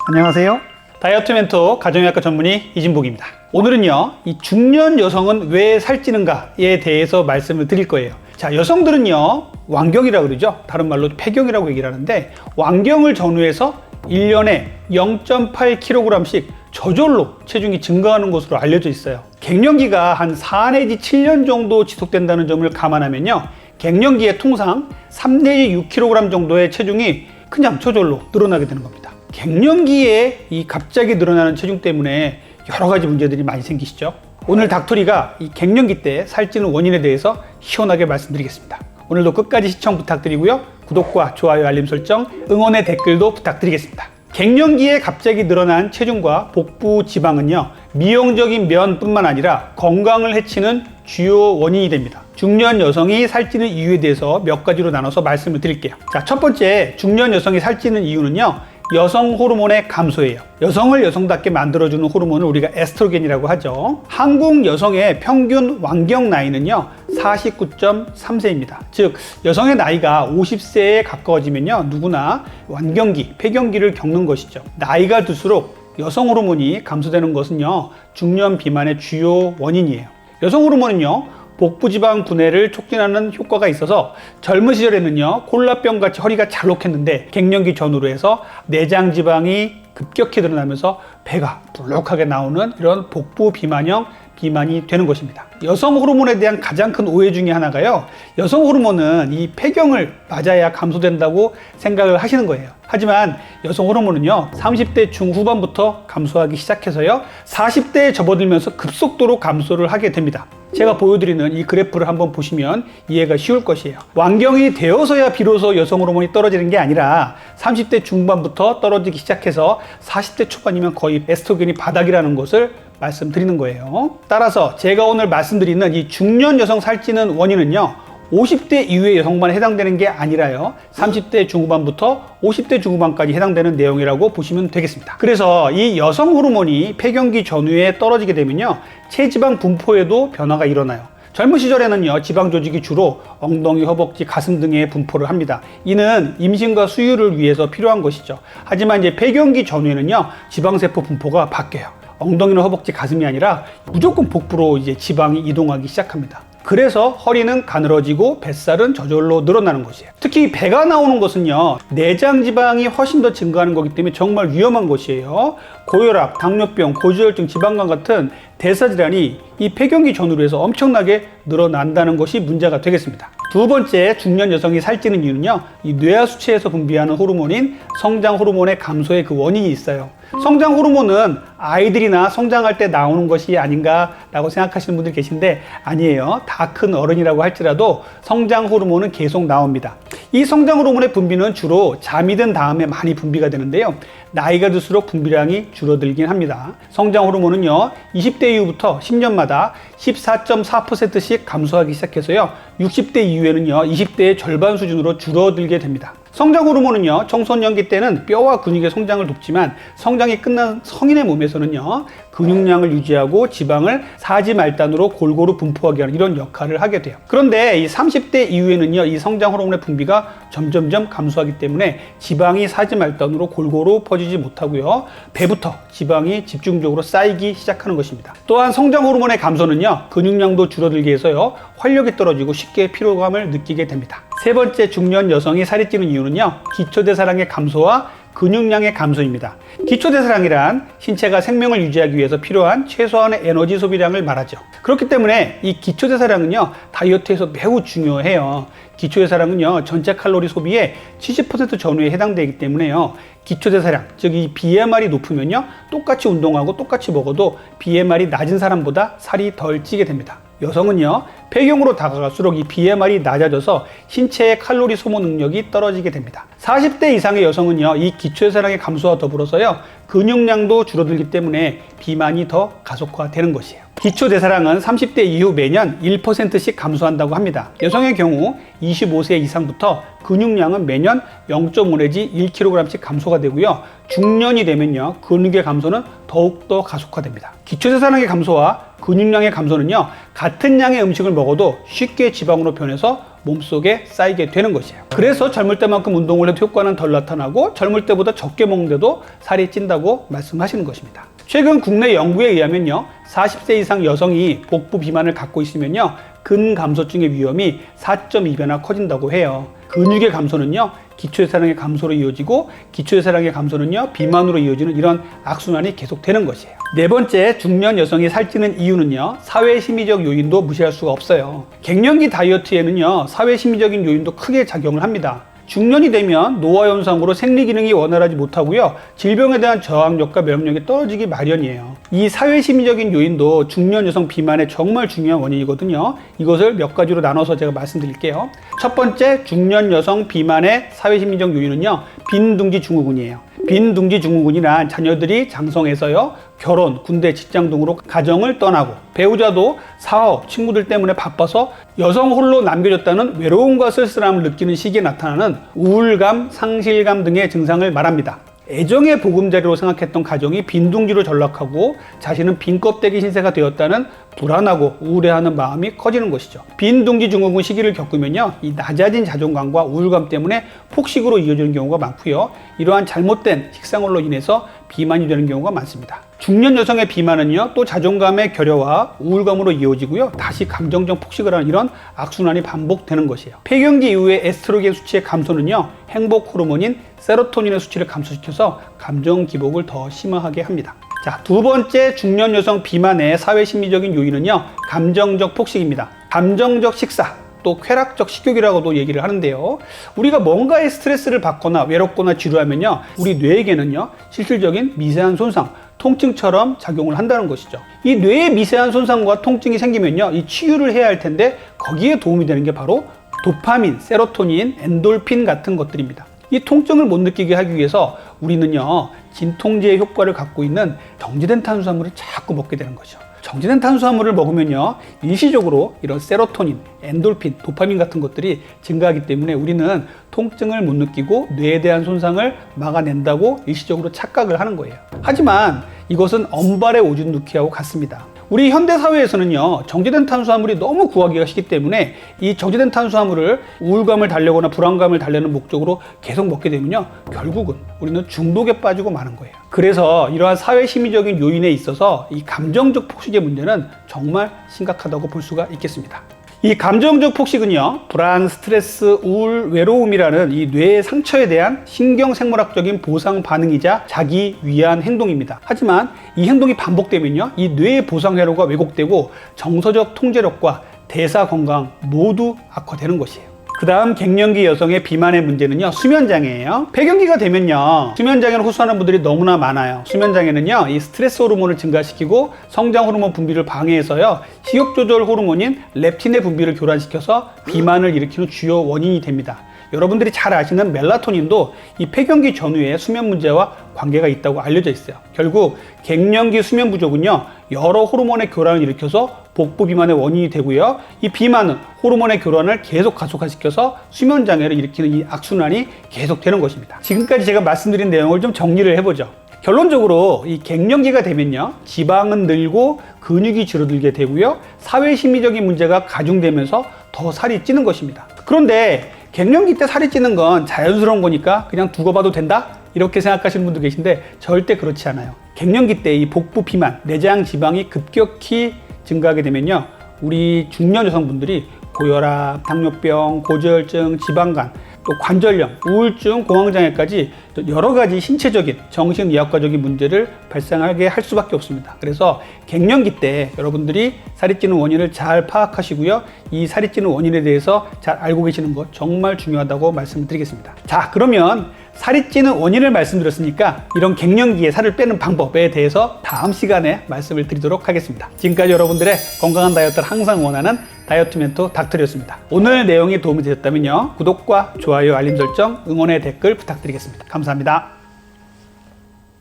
안녕하세요. 다이어트 멘토 가정의학과 전문의 이진복입니다. 오늘은요, 이 중년 여성은 왜 살찌는가에 대해서 말씀을 드릴 거예요. 자, 여성들은요, 완경이라고 그러죠. 다른 말로 폐경이라고 얘기를 하는데, 완경을 전후해서 1년에 0.8kg씩 저절로 체중이 증가하는 것으로 알려져 있어요. 갱년기가 한 4 내지 7년 정도 지속된다는 점을 감안하면요, 갱년기에 통상 3 내지 6kg 정도의 체중이 그냥 저절로 늘어나게 되는 겁니다. 갱년기에 이 갑자기 늘어나는 체중 때문에 여러 가지 문제들이 많이 생기시죠. 오늘 닥터리가 이 갱년기 때 살찌는 원인에 대해서 시원하게 말씀드리겠습니다. 오늘도 끝까지 시청 부탁드리고요. 구독과 좋아요, 알림 설정, 응원의 댓글도 부탁드리겠습니다. 갱년기에 갑자기 늘어난 체중과 복부 지방은요, 미용적인 면뿐만 아니라 건강을 해치는 주요 원인이 됩니다. 중년 여성이 살찌는 이유에 대해서 몇 가지로 나눠서 말씀을 드릴게요. 자, 첫 번째, 중년 여성이 살찌는 이유는요, 여성 호르몬의 감소예요. 여성을 여성답게 만들어주는 호르몬을 우리가 에스트로겐이라고 하죠. 한국 여성의 평균 완경 나이는요, 49.3세입니다. 즉, 여성의 나이가 50세에 가까워지면요, 누구나 완경기, 폐경기를 겪는 것이죠. 나이가 들수록 여성 호르몬이 감소되는 것은요, 중년 비만의 주요 원인이에요. 여성 호르몬은요, 복부지방 분해를 촉진하는 효과가 있어서 젊은 시절에는요, 콜라병같이 허리가 잘록했는데 갱년기 전후로 해서 내장 지방이 급격히 늘어나면서 배가 불룩하게 나오는 이런 복부 비만형 비만이 되는 것입니다. 여성 호르몬에 대한 가장 큰 오해 중에 하나가요, 여성 호르몬은 이 폐경을 맞아야 감소된다고 생각을 하시는 거예요. 하지만 여성 호르몬은요, 30대 중후반부터 감소하기 시작해서요, 40대에 접어들면서 급속도로 감소를 하게 됩니다. 제가 보여드리는 이 그래프를 한번 보시면 이해가 쉬울 것이에요. 완경이 되어서야 비로소 여성 호르몬이 떨어지는 게 아니라 30대 중반부터 떨어지기 시작해서 40대 초반이면 거의 에스트로겐이 바닥이라는 것을 말씀드리는 거예요. 따라서 제가 오늘 말씀드리는 이 중년 여성 살찌는 원인은요, 50대 이후의 여성만 해당되는 게 아니라요, 30대 중후반부터 50대 중후반까지 해당되는 내용이라고 보시면 되겠습니다. 그래서 이 여성 호르몬이 폐경기 전후에 떨어지게 되면요, 체지방 분포에도 변화가 일어나요. 젊은 시절에는요, 지방 조직이 주로 엉덩이, 허벅지, 가슴 등에 분포를 합니다. 이는 임신과 수유를 위해서 필요한 것이죠. 하지만 이제 폐경기 전후에는요, 지방세포 분포가 바뀌어요. 엉덩이나 허벅지, 가슴이 아니라 무조건 복부로 이제 지방이 이동하기 시작합니다. 그래서 허리는 가늘어지고 뱃살은 저절로 늘어나는 것이에요. 특히 배가 나오는 것은요, 내장 지방이 훨씬 더 증가하는 거기 때문에 정말 위험한 것이에요. 고혈압, 당뇨병, 고지혈증, 지방간 같은 대사질환이 이 폐경기 전후로 해서 엄청나게 늘어난다는 것이 문제가 되겠습니다. 두 번째, 중년 여성이 살찌는 이유는요, 이 뇌하수체에서 분비하는 호르몬인 성장 호르몬의 감소에 그 원인이 있어요. 성장 호르몬은 아이들이나 성장할 때 나오는 것이 아닌가라고 생각하시는 분들 계신데 아니에요. 다 큰 어른이라고 할지라도 성장 호르몬은 계속 나옵니다. 이 성장 호르몬의 분비는 주로 잠이 든 다음에 많이 분비가 되는데요, 나이가 들수록 분비량이 줄어들긴 합니다. 성장 호르몬은요, 20대 이후부터 10년마다 14.4%씩 감소하기 시작해서요, 60대 이후에는요, 20대의 절반 수준으로 줄어들게 됩니다. 성장 호르몬은요, 청소년기 때는 뼈와 근육의 성장을 돕지만 성장이 끝난 성인의 몸에서는요, 근육량을 유지하고 지방을 사지말단으로 골고루 분포하게 하는 이런 역할을 하게 돼요. 그런데 이 30대 이후에는요, 이 성장 호르몬의 분비가 점점점 감소하기 때문에 지방이 사지말단으로 골고루 퍼지지 못하고요, 배부터 지방이 집중적으로 쌓이기 시작하는 것입니다. 또한 성장 호르몬의 감소는요, 근육량도 줄어들게 해서요, 활력이 떨어지고 쉽게 피로감을 느끼게 됩니다. 세 번째, 중년 여성이 살이 찌는 이유는요, 기초대사량의 감소와 근육량의 감소입니다. 기초대사량이란 신체가 생명을 유지하기 위해서 필요한 최소한의 에너지 소비량을 말하죠. 그렇기 때문에 이 기초대사량은요, 다이어트에서 매우 중요해요. 기초대사량은요, 전체 칼로리 소비의 70% 전후에 해당되기 때문에요, 기초대사량, 즉 이 BMR이 높으면요, 똑같이 운동하고 똑같이 먹어도 BMR이 낮은 사람보다 살이 덜 찌게 됩니다. 여성은요, 폐경으로 다가갈수록 이 BMR이 낮아져서 신체의 칼로리 소모 능력이 떨어지게 됩니다. 40대 이상의 여성은요, 이 기초대사량의 감소와 더불어서요, 근육량도 줄어들기 때문에 비만이 더 가속화되는 것이에요. 기초대사량은 30대 이후 매년 1%씩 감소한다고 합니다. 여성의 경우 25세 이상부터 근육량은 매년 0.5 내지 1kg씩 감소가 되고요, 중년이 되면요, 근육의 감소는 더욱더 가속화됩니다. 기초대사량의 감소와 근육량의 감소는요, 같은 양의 음식을 먹어도 쉽게 지방으로 변해서 몸속에 쌓이게 되는 것이에요. 그래서 젊을 때만큼 운동을 해도 효과는 덜 나타나고 젊을 때보다 적게 먹는데도 살이 찐다고 말씀하시는 것입니다. 최근 국내 연구에 의하면요, 40세 이상 여성이 복부 비만을 갖고 있으면요, 근감소증의 위험이 4.2배나 커진다고 해요. 근육의 감소는요, 기초대사량의 감소로 이어지고 기초대사량의 감소는요, 비만으로 이어지는 이런 악순환이 계속되는 것이에요. 네 번째, 중년 여성이 살찌는 이유는요, 사회심리적 요인도 무시할 수가 없어요. 갱년기 다이어트에는요, 사회심리적인 요인도 크게 작용을 합니다. 중년이 되면 노화 현상으로 생리 기능이 원활하지 못하고요, 질병에 대한 저항력과 면역력이 떨어지기 마련이에요. 이 사회심리적인 요인도 중년 여성 비만의 정말 중요한 원인이거든요. 이것을 몇 가지로 나눠서 제가 말씀드릴게요. 첫 번째, 중년 여성 비만의 사회심리적 요인은요, 빈둥지 증후군이에요. 빈둥지 증후군이란 자녀들이 장성해서요, 결혼, 군대, 직장 등으로 가정을 떠나고 배우자도 사업, 친구들 때문에 바빠서 여성 홀로 남겨졌다는 외로움과 쓸쓸함을 느끼는 시기에 나타나는 우울감, 상실감 등의 증상을 말합니다. 애정의 보금자리로 생각했던 가정이 빈둥지로 전락하고 자신은 빈 껍데기 신세가 되었다는 불안하고 우울해하는 마음이 커지는 것이죠. 빈둥지 증후군 시기를 겪으면요, 이 낮아진 자존감과 우울감 때문에 폭식으로 이어지는 경우가 많고요, 이러한 잘못된 식생활로 인해서 비만이 되는 경우가 많습니다. 중년 여성의 비만은요, 또 자존감의 결여와 우울감으로 이어지고요, 다시 감정적 폭식을 하는 이런 악순환이 반복되는 것이에요. 폐경기 이후에 에스트로겐 수치의 감소는요, 행복 호르몬인 세로토닌의 수치를 감소시켜서 감정 기복을 더 심화하게 합니다. 자, 두 번째 중년 여성 비만의 사회심리적인 요인은요, 감정적 폭식입니다. 감정적 식사, 또 쾌락적 식욕이라고도 얘기를 하는데요, 우리가 뭔가에 스트레스를 받거나 외롭거나 지루하면요, 우리 뇌에게는요, 실질적인 미세한 손상, 통증처럼 작용을 한다는 것이죠. 이 뇌의 미세한 손상과 통증이 생기면요, 이 치유를 해야 할 텐데 거기에 도움이 되는 게 바로 도파민, 세로토닌, 엔돌핀 같은 것들입니다. 이 통증을 못 느끼게 하기 위해서 우리는요, 진통제의 효과를 갖고 있는 정제된 탄수화물을 자꾸 먹게 되는 거죠. 정제된 탄수화물을 먹으면요, 일시적으로 이런 세로토닌, 엔돌핀, 도파민 같은 것들이 증가하기 때문에 우리는 통증을 못 느끼고 뇌에 대한 손상을 막아낸다고 일시적으로 착각을 하는 거예요. 하지만 이것은 엄발의 오줌 누기하고 같습니다. 우리 현대사회에서는요, 정제된 탄수화물이 너무 구하기가 쉽기 때문에 이 정제된 탄수화물을 우울감을 달래거나 불안감을 달래는 목적으로 계속 먹게 되면요, 결국은 우리는 중독에 빠지고 마는 거예요. 그래서 이러한 사회심리적인 요인에 있어서 이 감정적 폭식의 문제는 정말 심각하다고 볼 수가 있겠습니다. 이 감정적 폭식은요, 불안, 스트레스, 우울, 외로움이라는 이 뇌의 상처에 대한 신경생물학적인 보상 반응이자 자기 위한 행동입니다. 하지만 이 행동이 반복되면요, 이 뇌의 보상 회로가 왜곡되고 정서적 통제력과 대사 건강 모두 악화되는 것이에요. 그 다음 갱년기 여성의 비만의 문제는요, 수면장애예요. 폐경기가 되면요, 수면장애를 호소하는 분들이 너무나 많아요. 수면장애는요, 이 스트레스 호르몬을 증가시키고 성장 호르몬 분비를 방해해서요, 식욕 조절 호르몬인 렙틴의 분비를 교란시켜서 비만을 일으키는 주요 원인이 됩니다. 여러분들이 잘 아시는 멜라토닌도 이 폐경기 전후에 수면 문제와 관계가 있다고 알려져 있어요. 결국 갱년기 수면 부족은요, 여러 호르몬의 교란을 일으켜서 복부 비만의 원인이 되고요, 이 비만은 호르몬의 교란을 계속 가속화시켜서 수면 장애를 일으키는 이 악순환이 계속되는 것입니다. 지금까지 제가 말씀드린 내용을 좀 정리를 해보죠. 결론적으로 이 갱년기가 되면요, 지방은 늘고 근육이 줄어들게 되고요, 사회심리적인 문제가 가중되면서 더 살이 찌는 것입니다. 그런데 갱년기 때 살이 찌는 건 자연스러운 거니까 그냥 두고 봐도 된다? 이렇게 생각하시는 분도 계신데 절대 그렇지 않아요. 갱년기 때 이 복부 비만, 내장 지방이 급격히 증가하게 되면요, 우리 중년 여성분들이 고혈압, 당뇨병, 고지혈증, 지방간, 또 관절염, 우울증, 공황장애까지 여러 가지 신체적인, 정신의학과적인 문제를 발생하게 할 수밖에 없습니다. 그래서 갱년기 때 여러분들이 살이 찌는 원인을 잘 파악하시고요, 이 살이 찌는 원인에 대해서 잘 알고 계시는 것 정말 중요하다고 말씀을 드리겠습니다. 자, 그러면 살이 찌는 원인을 말씀드렸으니까 이런 갱년기에 살을 빼는 방법에 대해서 다음 시간에 말씀을 드리도록 하겠습니다. 지금까지 여러분들의 건강한 다이어트를 항상 원하는 다이어트 멘토 닥터리였습니다. 오늘 내용이 도움이 되셨다면요, 구독과 좋아요, 알림 설정, 응원의 댓글 부탁드리겠습니다. 감사합니다.